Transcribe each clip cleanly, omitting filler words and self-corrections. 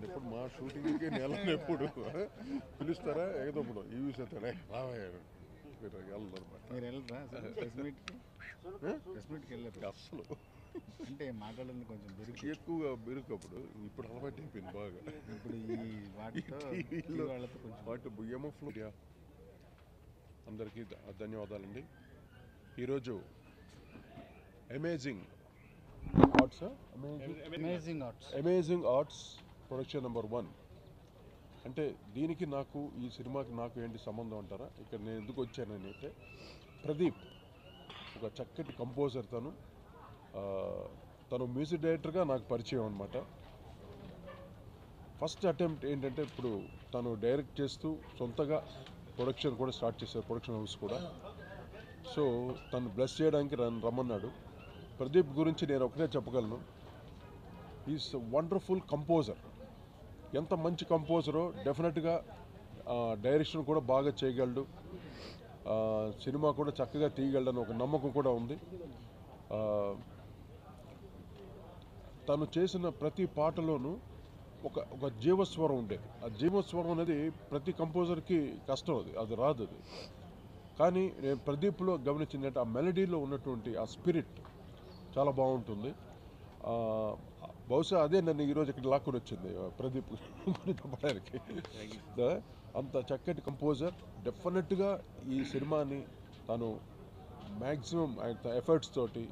ఇప్పుడు మా షూటింగ్కి నెలని ఎప్పుడు పిలుస్తారా ఎగదప్పుడు ఈ విషయతోనే రావయ్యారు మీరు వెళ్ళరా ప్రెస్ మీట్కి వెళ్ళారు అసలు అంటే మాట్లాడడానికి కొంచెం ఎక్కువగా బెరుకప్పుడు ఇప్పుడు అలవాటు అయిపోయింది బాగా. ఇప్పుడు ఈ వాటితో వాళ్ళతో వాటి ఎంఎఫ్లో అందరికీ ధన్యవాదాలండి. ఈరోజు అమేజింగ్ ఆర్ట్స్ ప్రొడక్షన్ నెంబర్ 1 అంటే దీనికి నాకు ఈ సినిమాకి నాకు ఏంటి సంబంధం అంటారా? ఇక్కడ నేను ఎందుకు వచ్చానని అయితే ప్రదీప్ ఒక చక్కటి కంపోజర్, తను మ్యూజిక్ డైరెక్టర్గా నాకు పరిచయం అనమాట. ఫస్ట్ అటెంప్ట్ ఏంటంటే ఇప్పుడు తను డైరెక్ట్ చేస్తూ సొంతగా ప్రొడక్షన్ కూడా స్టార్ట్ చేశారు, ప్రొడక్షన్ హౌస్ కూడా. సో తను బ్లెస్ చేయడానికి రమ్మన్నాడు. ప్రదీప్ గురించి నేను ఒకటే చెప్పగలను, ఈజ్ వండర్ఫుల్ కంపోజర్. ఎంత మంచి కంపోజరో డెఫినెట్గా డైరెక్షన్ కూడా బాగా చేయగలడు, సినిమా కూడా చక్కగా తీయగలడని ఒక నమ్మకం కూడా ఉంది. తను చేసిన ప్రతి పాటలోనూ ఒక జీవస్వరం ఉండేది. ఆ జీవస్వరం అనేది ప్రతి కంపోజర్కి కష్టం, అది రాదు. కానీ నేను ప్రదీప్లో గమనించిందంటే ఆ మెలడీలో ఉన్నటువంటి ఆ స్పిరిట్ చాలా బాగుంటుంది. బహుశా అదే నన్ను ఈరోజు ఇక్కడ లాక్కుని వచ్చింది ప్రదీప్ చెప్పడానికి. అంత చక్కటి కంపోజర్, డెఫినెట్గా ఈ సినిమాని తను మ్యాక్సిమం ఎఫర్ట్స్ తోటి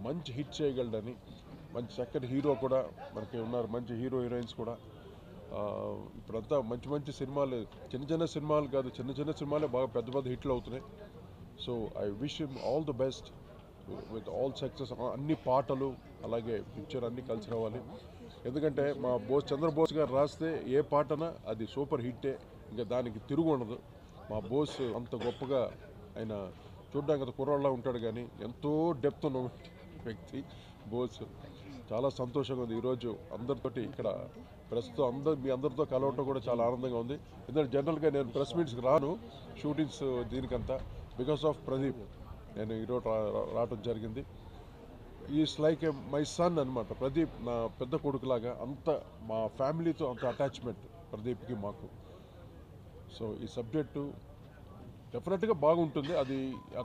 మంచి హిట్ చేయగలడని, మంచి చక్కటి హీరో కూడా మనకి ఉన్నారు, మంచి హీరోయిన్స్ కూడా. ఇప్పుడంతా మంచి మంచి సినిమాలు, చిన్న సినిమాలు కాదు, చిన్న సినిమాలే బాగా పెద్ద హిట్లు అవుతున్నాయి. So I wish him all the best with all success. అన్ని పాటలు అలాగే పిక్చర్ అన్నీ కలిసి రావాలి. ఎందుకంటే మా చంద్రబోస్ గారు రాస్తే ఏ పాటనా అది సూపర్ హిట్టే, ఇంకా దానికి తిరుగు ఉండదు. మా బోస్ అంత గొప్పగా, ఆయన చూడ్డానికి అంత కుర్రాళ్ళ ఉంటాడు కానీ ఎంతో డెప్త్ ఉన్న వ్యక్తి బోస్. చాలా సంతోషంగా ఉంది ఈరోజు అందరితోటి ఇక్కడ ప్రస్తుతం మీ అందరితో కలవటం కూడా చాలా ఆనందంగా ఉంది. ఎందుకంటే జనరల్గా నేను ప్రెస్ మీట్స్కి రాను, షూటింగ్స్ దీనికంతా, బికాస్ ఆఫ్ ప్రదీప్ నేను ఈరోజు రావటం జరిగింది. Is like A my son అనమాట. ప్రదీప్ నా పెద్ద కొడుకులాగా, అంత మా ఫ్యామిలీతో అంత అటాచ్మెంట్ ప్రదీప్కి మాకు. సో ఈ సబ్జెక్టు డెఫినెట్గా బాగుంటుంది. అది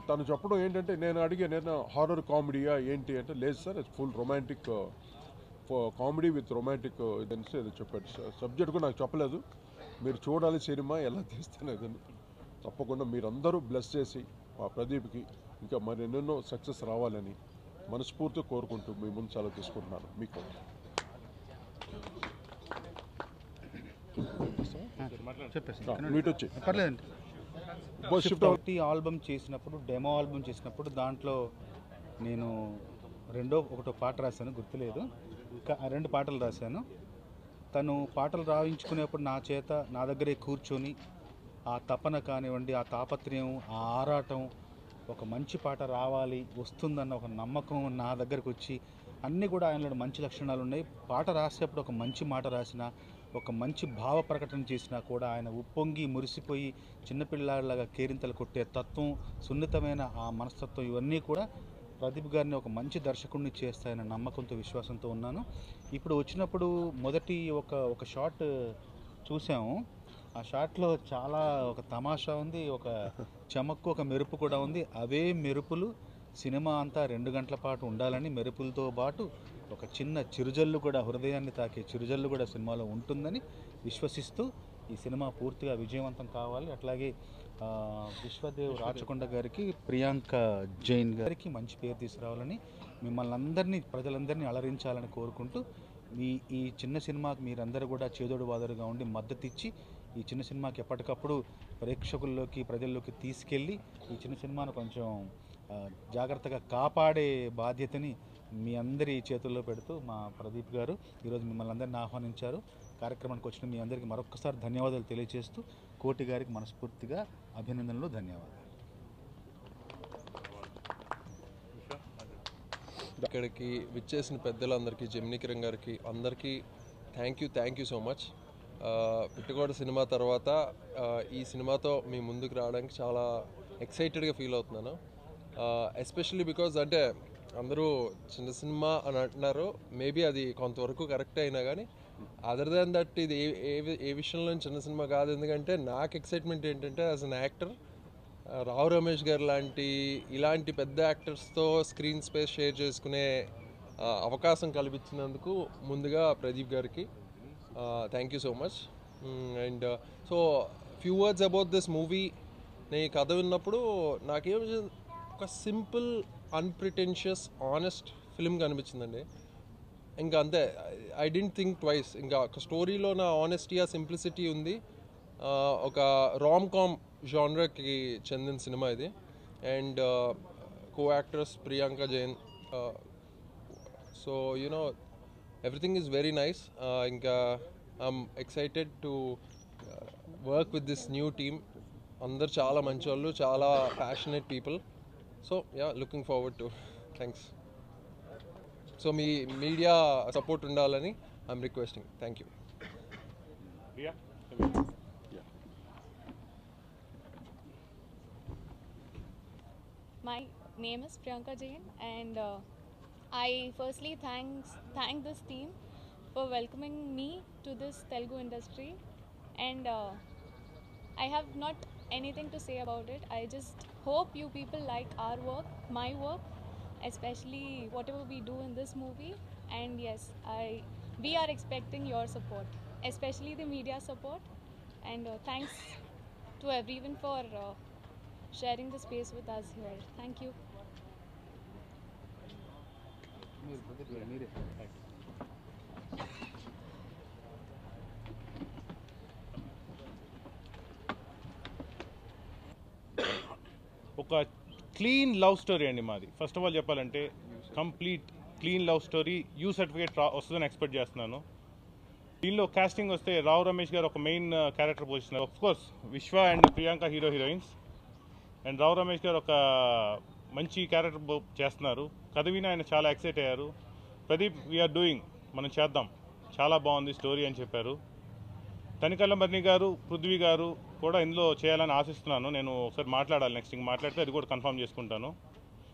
తను చెప్పడం ఏంటంటే, నేను హారర్ కామెడీయా ఏంటి అంటే, లేదు sir full romantic comedy with romantic ఇదనేసి ఏదో చెప్పాడు. సబ్జెక్ట్ కూడా నాకు చెప్పలేదు, మీరు చూడాలి సినిమా ఎలా తీస్తానేదని. తప్పకుండా మీరందరూ బ్లెస్ చేసి మా ప్రదీప్కి ఇంకా మరి ఎన్నెన్నో సక్సెస్ రావాలని మనస్ఫూర్తిగా కోరుకుంటూ మీ ముందు సెలవు తీసుకుంటున్నాను. మీకు వచ్చి ఆల్బమ్ చేసినప్పుడు, డెమో ఆల్బమ్ చేసినప్పుడు దాంట్లో నేను ఒకటో పాట రాశాను, గుర్తులేదు, ఇంకా 2 పాటలు రాశాను. తను పాటలు రాయించుకునేప్పుడు నా దగ్గరే కూర్చొని ఆ తపన కానివ్వండి, ఆ తాపత్రయం, ఆ ఆరాటం, ఒక మంచి పాట రావాలి, వస్తుందన్న ఒక నమ్మకం నా దగ్గరకు వచ్చి, అన్నీ కూడా ఆయనలో మంచి లక్షణాలు ఉన్నాయి. పాట రాసేటప్పుడు ఒక మంచి మాట రాసిన, ఒక మంచి భావ ప్రకటన చేసినా కూడా ఆయన ఉప్పొంగి మురిసిపోయి చిన్నపిల్లాడిలాగా కేరింతలు కొట్టే తత్వం, సున్నితమైన ఆ మనస్తత్వం, ఇవన్నీ కూడా ప్రదీప్ గారిని ఒక మంచి దర్శకుడిని చేస్తాయన్న నమ్మకంతో, విశ్వాసంతో ఉన్నాను. ఇప్పుడు వచ్చినప్పుడు మొదటి ఒక షాట్ చూసాము. ఆ షాట్లో చాలా ఒక తమాషా ఉంది, ఒక చమక్కు, ఒక మెరుపు కూడా ఉంది. అవే మెరుపులు సినిమా అంతా 2 గంటల పాటు ఉండాలని, మెరుపులతో పాటు ఒక చిన్న చిరుజల్లు కూడా, హృదయాన్ని తాకే చిరుజల్లు కూడా సినిమాలో ఉంటుందని విశ్వసిస్తూ ఈ సినిమా పూర్తిగా విజయవంతం కావాలి. అట్లాగే విశ్వదేవ్ రాచకొండ గారికి, ప్రియాంక జైన్ గారికి మంచి పేరు తీసుకురావాలని, మిమ్మల్ని అందరినీ, ప్రజలందరినీ అలరించాలని కోరుకుంటూ, ఈ చిన్న సినిమాకి మీరందరూ కూడా చేదోడు వాదోడుగా ఉండి మద్దతు ఇచ్చి, ఈ చిన్న సినిమాకి ఎప్పటికప్పుడు ప్రేక్షకుల్లోకి, ప్రజల్లోకి తీసుకెళ్ళి ఈ చిన్న సినిమాను కొంచెం జాగ్రత్తగా కాపాడే బాధ్యతని మీ అందరి చేతుల్లో పెడుతూ మా ప్రదీప్ గారు ఈరోజు మిమ్మల్ని అందరినీ ఆహ్వానించారు. కార్యక్రమానికి వచ్చిన మీ అందరికీ మరొకసారి ధన్యవాదాలు తెలియజేస్తూ, కోటి గారికి మనస్ఫూర్తిగా అభినందనలు, ధన్యవాదాలు. ఇక్కడికి విచ్చేసిన పెద్దలందరికీ, జెమినీ కిరణ్ గారికి అందరికీ thank you so much. Pittagoda cinema తర్వాత ఈ సినిమాతో మీ ముందుకు రావడానికి చాలా ఎక్సైటెడ్గా ఫీల్ అవుతున్నాను. ఎస్పెషల్లీ బికాజ్ అంటే అందరూ చిన్న సినిమా అని అంటున్నారు, మేబీ అది కొంతవరకు కరెక్ట్ అయినా కానీ అదర్ దాన్ దట్ ఇది ఏ విషయంలో చిన్న సినిమా కాదు. ఎందుకంటే నాకు ఎక్సైట్మెంట్ ఏంటంటే as an actor Rao Ramesh గారు ఇలాంటి పెద్ద యాక్టర్స్తో స్క్రీన్ స్పేస్ షేర్ చేసుకునే అవకాశం కల్పించినందుకు ముందుగా ప్రదీప్ గారికి thank you so much. And so few words about this movie. నేను కథ విన్నప్పుడు నాకేం ఒక సింపుల్ అన్ప్రిటెన్షియస్ ఆనెస్ట్ ఫిల్మ్ కనిపించిందండి. ఇంకా అంతే, ఐ డెంట్ థింక్ ట్వైస్. ఇంకా ఒక స్టోరీలో నా ఆనెస్టీ ఆ సింప్లిసిటీ ఉంది. ఒక రామ్ కామ్ జానర్కి చెందిన సినిమా ఇది. And co actors Priyanka Jain. So you know everything is very nice. ఇంకా I'm excited to work with this new team. అందరు చాలా మంచి వాళ్ళు, చాలా passionate people. So yeah, looking forward to. Thanks. So మీ మీడియా సపోర్ట్ ఉండాలని I'm requesting. Thank you. My name is Priyanka Jain, and I firstly thank this team for welcoming me to this Telugu industry. And I have not anything to say about it. I just hope you people like our work, my work, especially whatever we do in this movie. And yes, we are expecting your support, especially the media support. And thanks to everyone for sharing the space with us here. Thank you. ఒక clean love story అండి మాది. First of all చెప్పాలంటే complete clean love story. You certificate వస్తుందని expect చేస్తున్నాను. దీనిలో casting వస్తే రావు రమేష్ గారు ఒక మెయిన్ క్యారెక్టర్ పోషిస్తున్నారు. ఆఫ్ కోర్స్ విశ్వ and Priyanka heroines. And Rao Ramesh గారు ఒక మంచి క్యారెక్టర్ చేస్తున్నారు. కథ విని ఆయన చాలా ఎక్సైట్ అయ్యారు. ప్రదీప్, వీఆర్ డూయింగ్, మనం చేద్దాం, చాలా బాగుంది స్టోరీ అని చెప్పారు. తనికల్ల మర్ని గారు, పృథ్వీ గారు కూడా ఇందులో చేయాలని ఆశిస్తున్నాను. నేను ఒకసారి మాట్లాడాలి, నెక్స్ట్ ఇంక మాట్లాడితే అది కూడా కన్ఫర్మ్ చేసుకుంటాను.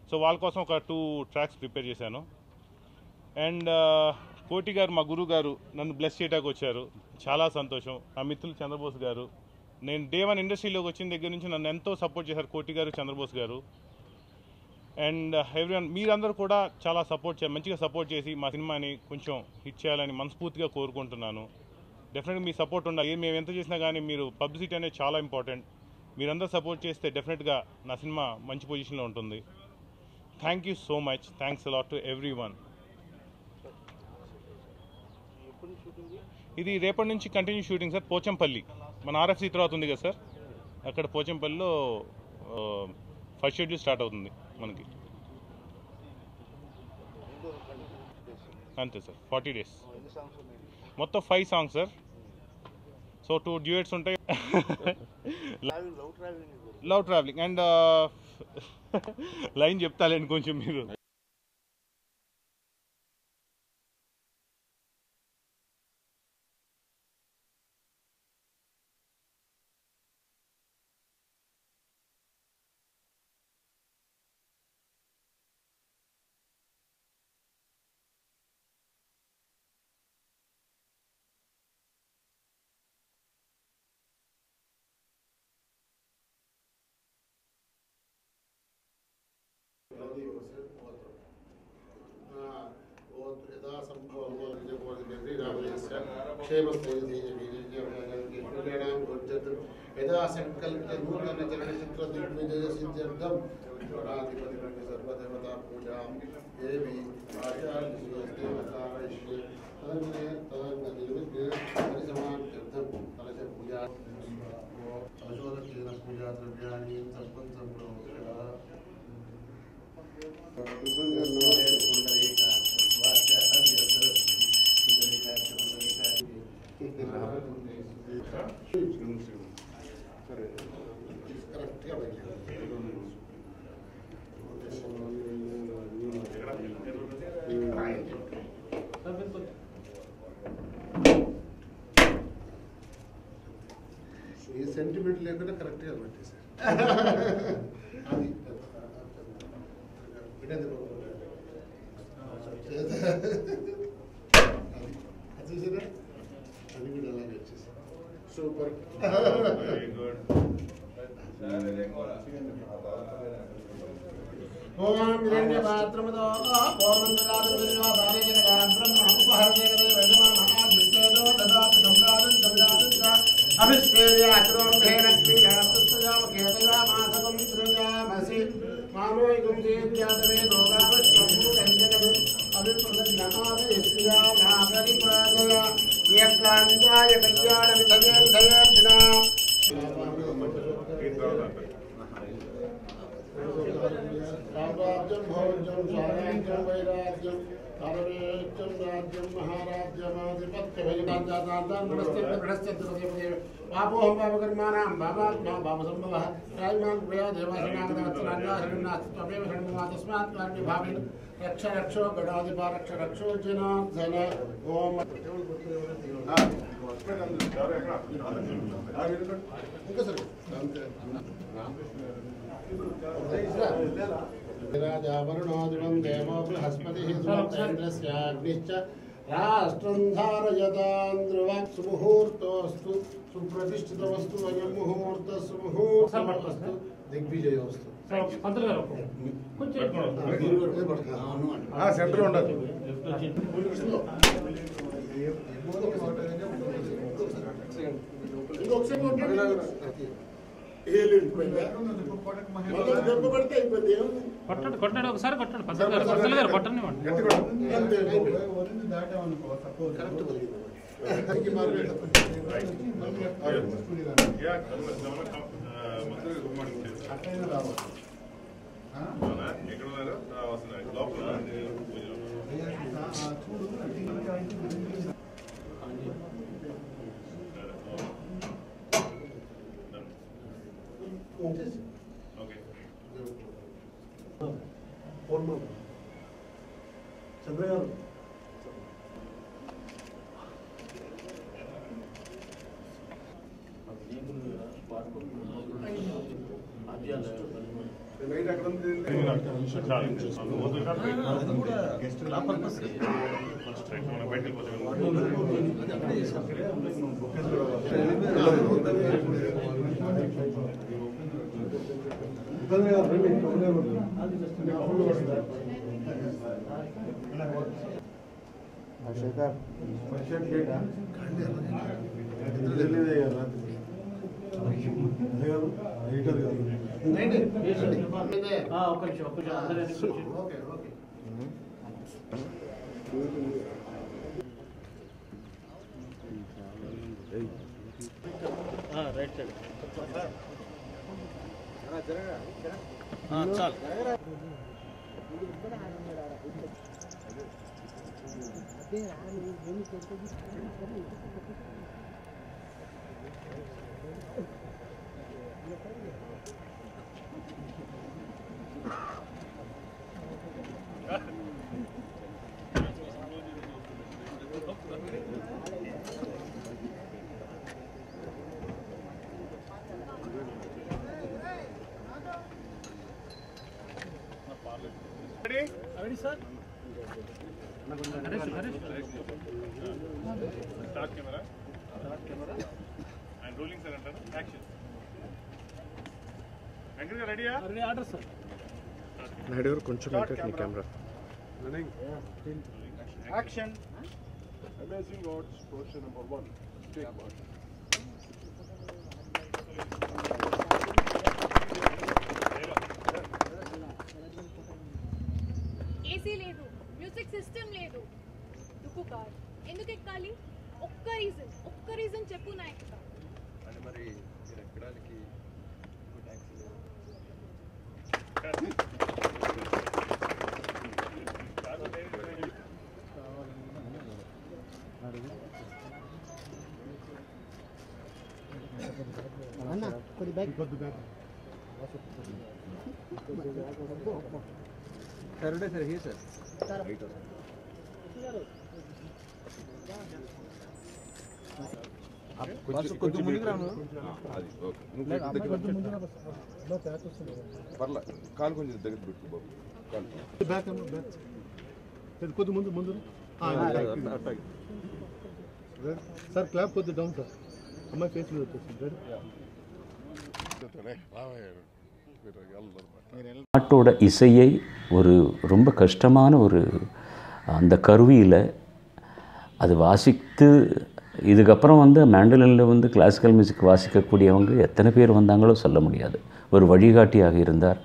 సో వాళ్ళ కోసం ఒక 2 ట్రాక్స్ ప్రిపేర్ చేశాను. అండ్ కోటి గారు, మా గురువు గారు, నన్ను బ్లెస్ చేయడానికి వచ్చారు. చాలా సంతోషం. నా మిత్రులు చంద్రబోస్ గారు, నేను డే 1 ఇండస్ట్రీలోకి వచ్చిన దగ్గర నుంచి నన్ను ఎంతో సపోర్ట్ చేశారు కోటి గారు, చంద్రబోస్ గారు. అండ్ ఎవ్రీవన్, మీరందరూ కూడా చాలా మంచిగా సపోర్ట్ చేసి మా సినిమాని కొంచెం హిట్ చేయాలని మనస్ఫూర్తిగా కోరుకుంటున్నాను. డెఫినెట్గా మీ సపోర్ట్ ఉండాలి. మేము ఎంత చేసినా కానీ మీరు పబ్లిసిటీ అనేది చాలా ఇంపార్టెంట్. మీరందరూ సపోర్ట్ చేస్తే డెఫినెట్గా నా సినిమా మంచి పొజిషన్లో ఉంటుంది. Thank you so much. Thanks a lot to every one. ఇది రేపటి నుంచి కంటిన్యూ షూటింగ్ సార్. పోచంపల్లి, మన ఆర్ఎఫ్సి తర్వాత ఉంది కదా సార్, అక్కడ పోచంపల్లిలో ఫస్ట్ షెడ్యూల్ స్టార్ట్ అవుతుంది మనకి. అంతే సార్, 40 days. మొత్తం 5 songs సార్. సో 2 duets ఉంటాయి. లవ్ ట్రావెలింగ్ అండ్ లైన్ చెప్తాలేండి కొంచెం మీరు. यदा संकल्पित नूतन चलनचित्र दिग्विजय सिद्ध्यर्थम गणाधिपति सर्वदेवता पूजा देवी आचार्य देवता वैश्य तदन्य निर्विघ्न परिसमाप्त्यर्थम कलश पूजा अशोधकेन पूजा द्रव्याणि सर्वं संप्रोक्ष्य ఈ సెంటిమెంట్ లేకుండా కరెక్ట్గా పెట్టేశారు. అది చూసారా సూపర్. Very good. ఓం హిరణ్యపాత్రమదో పూర్ణందరాజ బ్రహ్మ ఉపహరతే వేదమానో దదాతి సంప్రాదం చంద్రాదం అభిష్ఠేర్యాచరోంధేన క్రీడాస్తయామకేతయామాసకం శృంగామసి మానోయుగం చేద్యాతమే దోగావశ్వభూతంజగదు అభిప్రదజ్ఞామయస్యామాపరిపాదయ ప్రియకాంతాయ కళ్యాణమితమేర్ధయేర్ధినా రాజ్యం భోజ్యం స్వరాజ్యం వైరాజ్యం పరమేశ్వరం రాజ్యం మహారాజ్యమాధిపత్యభయదాంతాంతాన్మనశ్చంద్రశ్చంద్రదేవ పాపోహం పాపకర్మాణం పాపాత్మా పాపసంభవః రాజ్మాన్ ప్రియా దేవాసనాగతవత్సరాజ్ఞాశరణాస్త్వమేవ శరణ్మా తస్మాత్ కారణి భావేన రక్ష రక్షో గడాధిపా రక్ష రక్షో జనార్దన ఓం ఇంకా సరే రాజావరుణోదివం దేవో బృహస్పతిః సుమేంద్రస్యాగ్నిశ్చ రాష్ట్రం ధారయతాం ధ్రువం సుముహూర్తోస్తు సుప్రతిష్ఠితమస్తు అయం ముహూర్తః సుముహూర్తమస్తు దిగ్విజయోస్తు. సెంటర్ ఉండదు. కొట్టండి ఒకసారి కొట్టండి పంతులు గారు కొట్టండి చంద్ర గారు రైట్ సైడ్ చాలు Ready, sir? Start camera. And rolling, sir. Action. Angry, ready? Ready, order, sir. Naidu గారు కొంచెం camera Action. Amazing Odds, question number 1. Take one. AC లేదు, మ్యూజిక్ సిస్టమ్ లేదు. దుక్కు కార్ ఎందుకు ఎక్కాలి? ఒక్క రీజన్ చెప్పు నా ఎక్కుతా. అంటే మరి మీరు ఎక్కడానికి కొంచెం ముందుకు రాను పర్లే కాలు కొంచెం దగ్గర పెట్టు బాబు కాలు కొద్ది ముందు సార్ క్లాప్ కొద్ది డౌన్ సార్ அம்மாய் ஃபேஸ்ல பேசுறாரு. பாட்டோட இசையை ஒரு ரொம்ப கஷ்டமான ஒரு அந்த கருவியில் அது வாசித்து இதுக்கப்புறம் மேண்டலினில் கிளாசிக்கல் மியூசிக் வாசிக்கக்கூடியவங்க எத்தனை பேர் வந்தாங்களோ சொல்ல முடியாது. ஒரு வழிகாட்டியாக இருந்தார்.